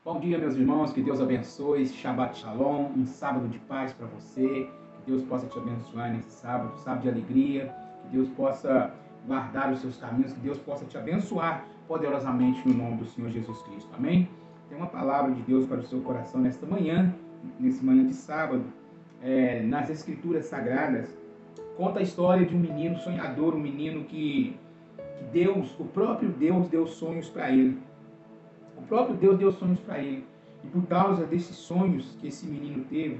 Bom dia, meus irmãos, que Deus abençoe, Shabbat Shalom, um sábado de paz para você, que Deus possa te abençoar nesse sábado, sábado de alegria, que Deus possa guardar os seus caminhos, que Deus possa te abençoar poderosamente no nome do Senhor Jesus Cristo, amém? Tem uma palavra de Deus para o seu coração nesta manhã, nesse manhã de sábado, nas Escrituras Sagradas, conta a história de um menino sonhador, um menino que Deus, o próprio Deus, deu sonhos para ele. O próprio Deus deu sonhos para ele. E por causa desses sonhos que esse menino teve,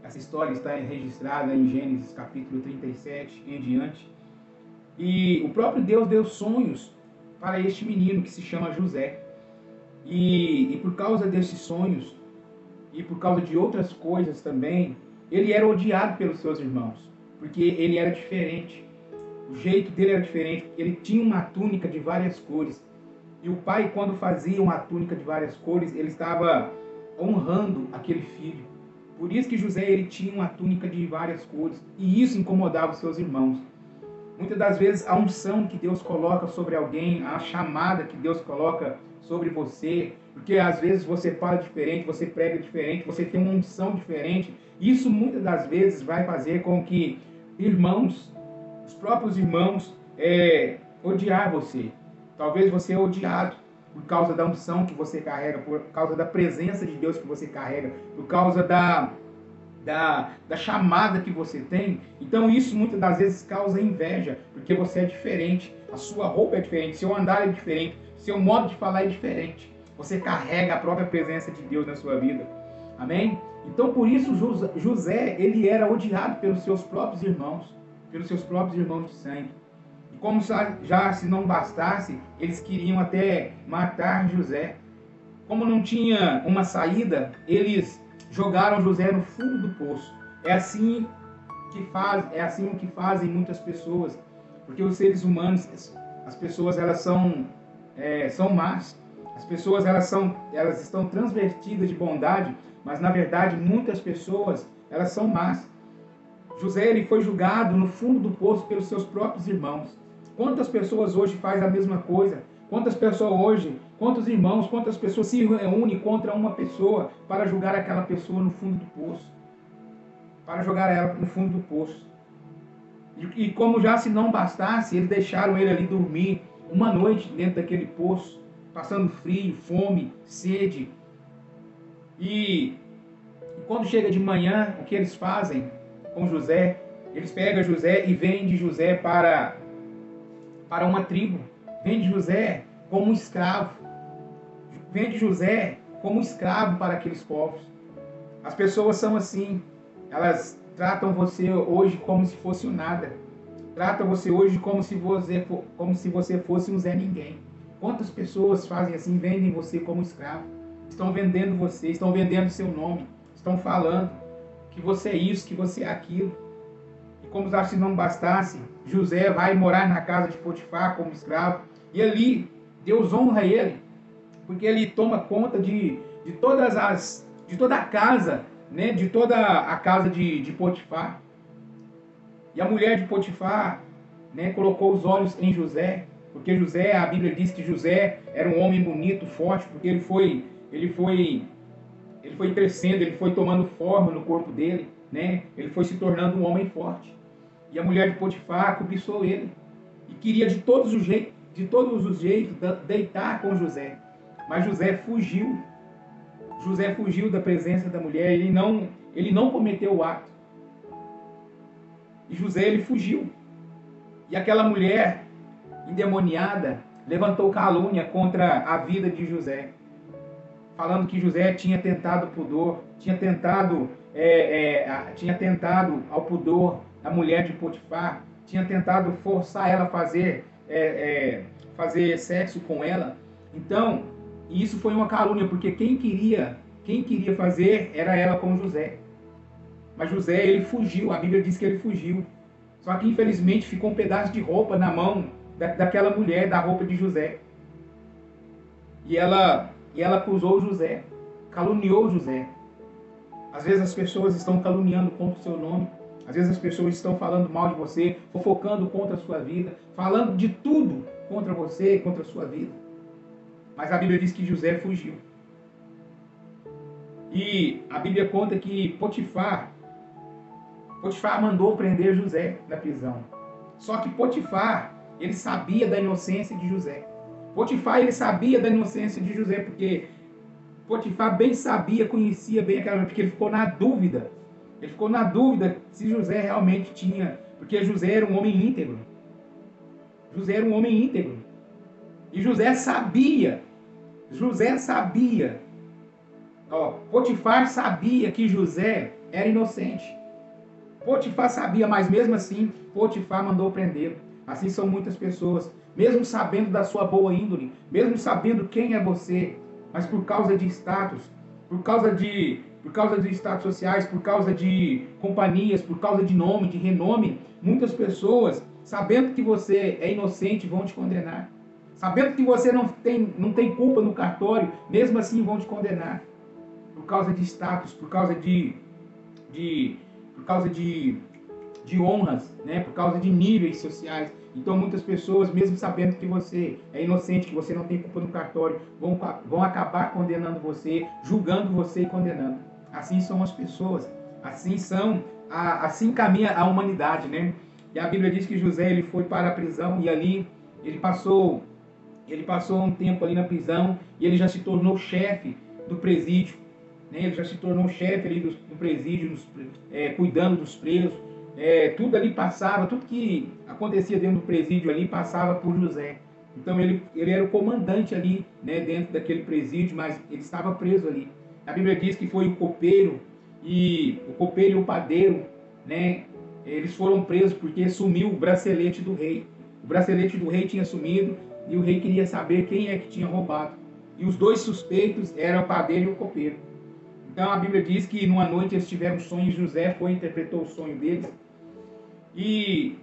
essa história está registrada em Gênesis capítulo 37 em diante. E o próprio Deus deu sonhos para este menino que se chama José. E por causa desses sonhos, e por causa de outras coisas também, ele era odiado pelos seus irmãos, porque ele era diferente. O jeito dele era diferente. Ele tinha uma túnica de várias cores. E o pai, quando fazia uma túnica de várias cores, ele estava honrando aquele filho. Por isso que José ele tinha uma túnica de várias cores. E isso incomodava os seus irmãos. Muitas das vezes a unção que Deus coloca sobre alguém, a chamada que Deus coloca sobre você, porque às vezes você fala diferente, você prega diferente, você tem uma unção diferente. Isso muitas das vezes vai fazer com que irmãos, os próprios irmãos, odiar você. Talvez você é odiado por causa da unção que você carrega, por causa da presença de Deus que você carrega, por causa da chamada que você tem. Então isso muitas das vezes causa inveja, porque você é diferente, a sua roupa é diferente, seu andar é diferente, seu modo de falar é diferente. Você carrega a própria presença de Deus na sua vida. Amém? Então por isso José, ele era odiado pelos seus próprios irmãos de sangue. Como já se não bastasse, eles queriam até matar José. Como não tinha uma saída, eles jogaram José no fundo do poço. É assim que fazem muitas pessoas, porque os seres humanos, as pessoas elas são más. As pessoas elas estão transvestidas de bondade, mas na verdade muitas pessoas elas são más. José ele foi julgado no fundo do poço pelos seus próprios irmãos. Quantas pessoas hoje fazem a mesma coisa? Quantas pessoas hoje, quantos irmãos, quantas pessoas se reúnem contra uma pessoa para julgar aquela pessoa no fundo do poço? Para jogar ela no fundo do poço. E como já se não bastasse, eles deixaram ele ali dormir uma noite dentro daquele poço, passando frio, fome, sede. E quando chega de manhã, o que eles fazem com José? Eles pegam José e vendem José para uma tribo. Vende José como um escravo. Vende José como um escravo para aqueles povos. As pessoas são assim. Elas tratam você hoje como se fosse um nada. Tratam você hoje como se você fosse um Zé Ninguém. Quantas pessoas fazem assim, vendem você como escravo? Estão vendendo você, estão vendendo seu nome. Estão falando que você é isso, que você é aquilo. Como se não bastasse, José vai morar na casa de Potifar como escravo. E ali, Deus honra ele, porque ele toma conta de toda a casa, né? De toda a casa de Potifar. E a mulher de Potifar, né, colocou os olhos em José, porque José, a Bíblia diz que José era um homem bonito, forte, porque ele foi crescendo, ele foi tomando forma no corpo dele, né? Ele foi se tornando um homem forte. E a mulher de Potifar cobiçou ele e queria de todos os jeitos deitar com José. Mas José fugiu. José fugiu da presença da mulher. Ele não cometeu o ato. E José ele fugiu. E aquela mulher endemoniada levantou calúnia contra a vida de José, falando que José tinha tentado pudor, tinha tentado ao pudor a mulher de Potifar, tinha tentado forçar ela a fazer sexo com ela. Então, isso foi uma calúnia, porque quem queria fazer era ela com José. Mas José, ele fugiu, a Bíblia diz que ele fugiu. Só que, infelizmente, ficou um pedaço de roupa na mão daquela mulher, da roupa de José. E ela acusou José, caluniou José. Às vezes as pessoas estão caluniando contra o seu nome. Às vezes as pessoas estão falando mal de você, fofocando contra a sua vida, falando de tudo contra você e contra a sua vida. Mas a Bíblia diz que José fugiu. E a Bíblia conta que Potifar mandou prender José na prisão. Só que Potifar, ele sabia da inocência de José. Potifar, ele sabia da inocência de José, porque Potifar bem sabia, conhecia bem aquela, porque ele ficou na dúvida. Ele ficou na dúvida se José realmente tinha, porque José era um homem íntegro. José era um homem íntegro. E José sabia, Potifar sabia que José era inocente. Potifar sabia, mas mesmo assim, Potifar mandou prendê-lo. Assim são muitas pessoas, mesmo sabendo da sua boa índole, mesmo sabendo quem é você, mas por causa de status, por causa de status sociais, por causa de companhias, por causa de nome, de renome, muitas pessoas, sabendo que você é inocente, vão te condenar. Sabendo que você não tem culpa no cartório, mesmo assim vão te condenar. Por causa de status, por causa de honras, né? Por causa de níveis sociais. Então muitas pessoas, mesmo sabendo que você é inocente, que você não tem culpa no cartório, vão acabar condenando você, julgando você e condenando. Assim são as pessoas, assim caminha a humanidade, né? E a Bíblia diz que José, ele foi para a prisão e ali ele passou um tempo ali na prisão e ele já se tornou chefe do presídio, né? Ele já se tornou chefe ali do presídio, cuidando dos presos. Tudo ali passava, tudo que acontecia dentro do presídio ali passava por José. Então ele era o comandante ali, né, dentro daquele presídio, mas ele estava preso ali. A Bíblia diz que foi o copeiro e o padeiro, né, eles foram presos porque sumiu o bracelete do rei. O bracelete do rei tinha sumido e o rei queria saber quem é que tinha roubado. E os dois suspeitos eram o padeiro e o copeiro. Então a Bíblia diz que numa noite eles tiveram sonhos, José foi e interpretou o sonho deles. E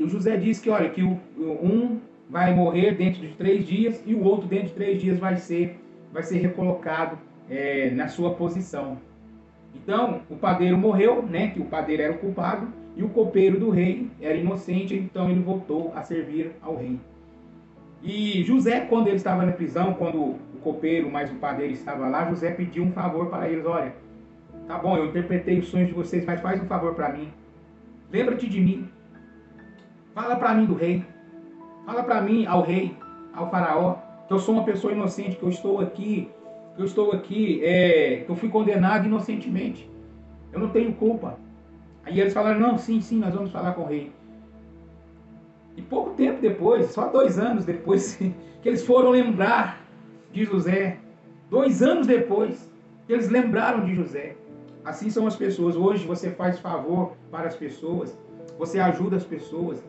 o José disse que, olha, que um vai morrer dentro de 3 dias e o outro dentro de 3 dias vai ser recolocado na sua posição. Então o padeiro morreu, né, que o padeiro era o culpado, e o copeiro do rei era inocente, então ele voltou a servir ao rei. E José, quando ele estava na prisão, quando o copeiro mais o padeiro estava lá, José pediu um favor para eles. Olha, tá bom, eu interpretei os sonhos de vocês, mas faz um favor para mim. Lembra-te de mim. Fala para mim do rei. Fala para mim ao rei, ao faraó, que eu sou uma pessoa inocente, que eu estou aqui, que eu fui condenado inocentemente. Eu não tenho culpa. Aí eles falaram, não, sim, nós vamos falar com o rei. E pouco tempo depois, só 2 anos depois, que eles foram lembrar de José. 2 anos depois, que eles lembraram de José. Assim são as pessoas. Hoje você faz favor para as pessoas, você ajuda as pessoas,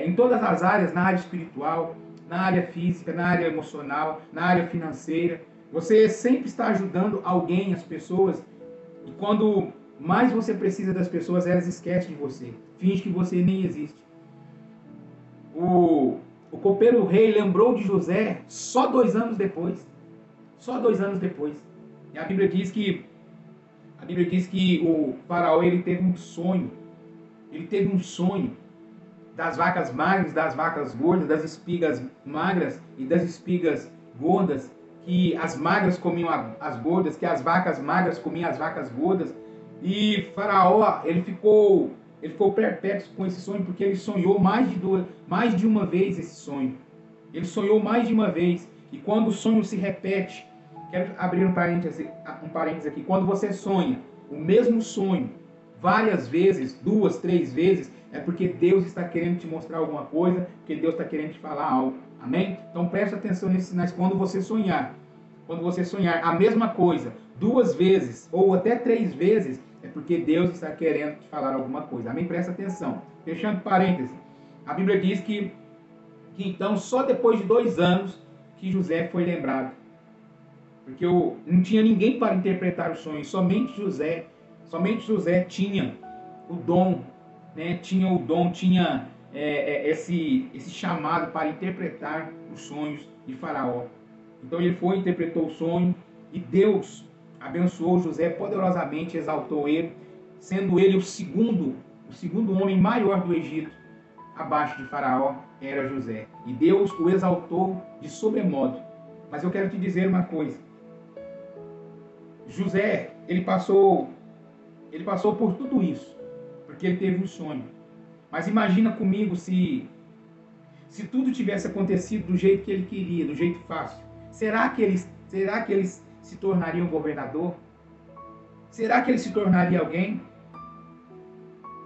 em todas as áreas, na área espiritual, na área física, na área emocional, na área financeira. Você sempre está ajudando alguém, as pessoas, e quando mais você precisa das pessoas, elas esquecem de você, finge que você nem existe. O copeiro rei lembrou de José só 2 anos depois. Só 2 anos depois. E a Bíblia diz que o faraó, ele teve um sonho. Ele teve um sonho das vacas magras, das vacas gordas, das espigas magras e das espigas gordas, que as magras comiam as gordas, que as vacas magras comiam as vacas gordas. E Faraó, ele ficou perplexo com esse sonho, porque ele sonhou mais de uma vez esse sonho. Ele sonhou mais de uma vez. E quando o sonho se repete, quero abrir um parênteses aqui. Quando você sonha o mesmo sonho várias vezes, 2, 3 vezes, é porque Deus está querendo te mostrar alguma coisa, porque Deus está querendo te falar algo. Amém? Então preste atenção nesses sinais. Quando você sonhar a mesma coisa 2 vezes ou até 3 vezes, é porque Deus está querendo te falar alguma coisa. Amém? Presta atenção. Fechando parênteses. A Bíblia diz que então só depois de 2 anos que José foi lembrado. Porque não tinha ninguém para interpretar os sonhos. Somente José tinha o dom, né? Tinha esse chamado para interpretar os sonhos de Faraó. Então ele foi, interpretou o sonho e Deus abençoou José poderosamente, exaltou ele, sendo ele o segundo homem maior do Egito, abaixo de Faraó era José. E Deus o exaltou de sobremodo. Mas eu quero te dizer uma coisa. José, ele passou por tudo isso, porque ele teve um sonho. Mas imagina comigo se tudo tivesse acontecido do jeito que ele queria, do jeito fácil. Será que ele se tornaria um governador? Será que ele se tornaria alguém?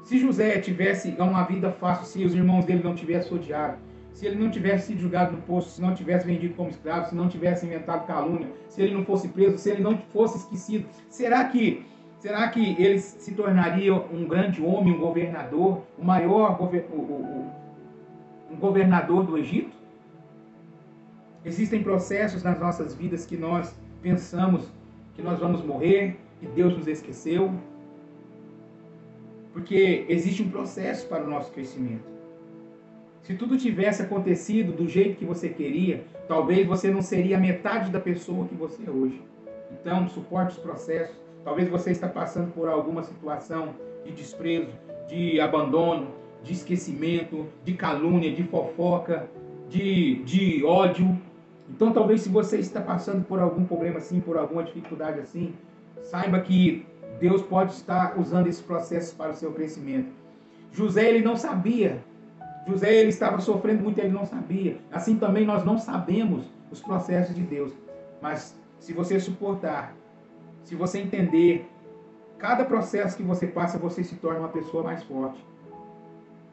Se José tivesse uma vida fácil, se os irmãos dele não tivessem odiado, se ele não tivesse sido jogado no poço, se não tivesse vendido como escravo, se não tivesse inventado calúnia, se ele não fosse preso, se ele não fosse esquecido, será que ele se tornaria um grande homem, um governador, o maior um governador do Egito? Existem processos nas nossas vidas que nós pensamos que nós vamos morrer, que Deus nos esqueceu, porque existe um processo para o nosso crescimento. Se tudo tivesse acontecido do jeito que você queria, talvez você não seria metade da pessoa que você é hoje. Então, suporte os processos. Talvez você está passando por alguma situação de desprezo, de abandono, de esquecimento, de calúnia, de fofoca, de ódio. Então, talvez se você está passando por algum problema assim, por alguma dificuldade assim, saiba que Deus pode estar usando esse processo para o seu crescimento. José, ele não sabia. José, ele estava sofrendo muito, ele não sabia. Assim também nós não sabemos os processos de Deus. Mas se você suportar, se você entender, cada processo que você passa, você se torna uma pessoa mais forte.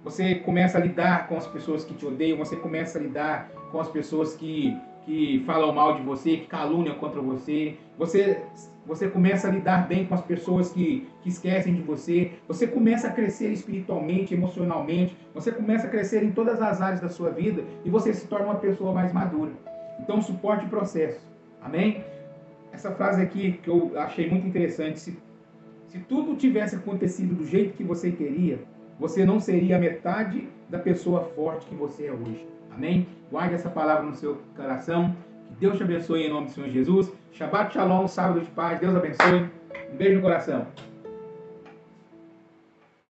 Você começa a lidar com as pessoas que te odeiam, você começa a lidar com as pessoas que falam mal de você, que caluniam contra você. Você começa a lidar bem com as pessoas que esquecem de você. Você começa a crescer espiritualmente, emocionalmente. Você começa a crescer em todas as áreas da sua vida e você se torna uma pessoa mais madura. Então, suporte o processo. Amém? Essa frase aqui que eu achei muito interessante. Se tudo tivesse acontecido do jeito que você queria, você não seria a metade da pessoa forte que você é hoje. Amém? Guarde essa palavra no seu coração. Que Deus te abençoe em nome do Senhor Jesus. Shabbat Shalom, sábado de paz. Deus abençoe. Um beijo no coração.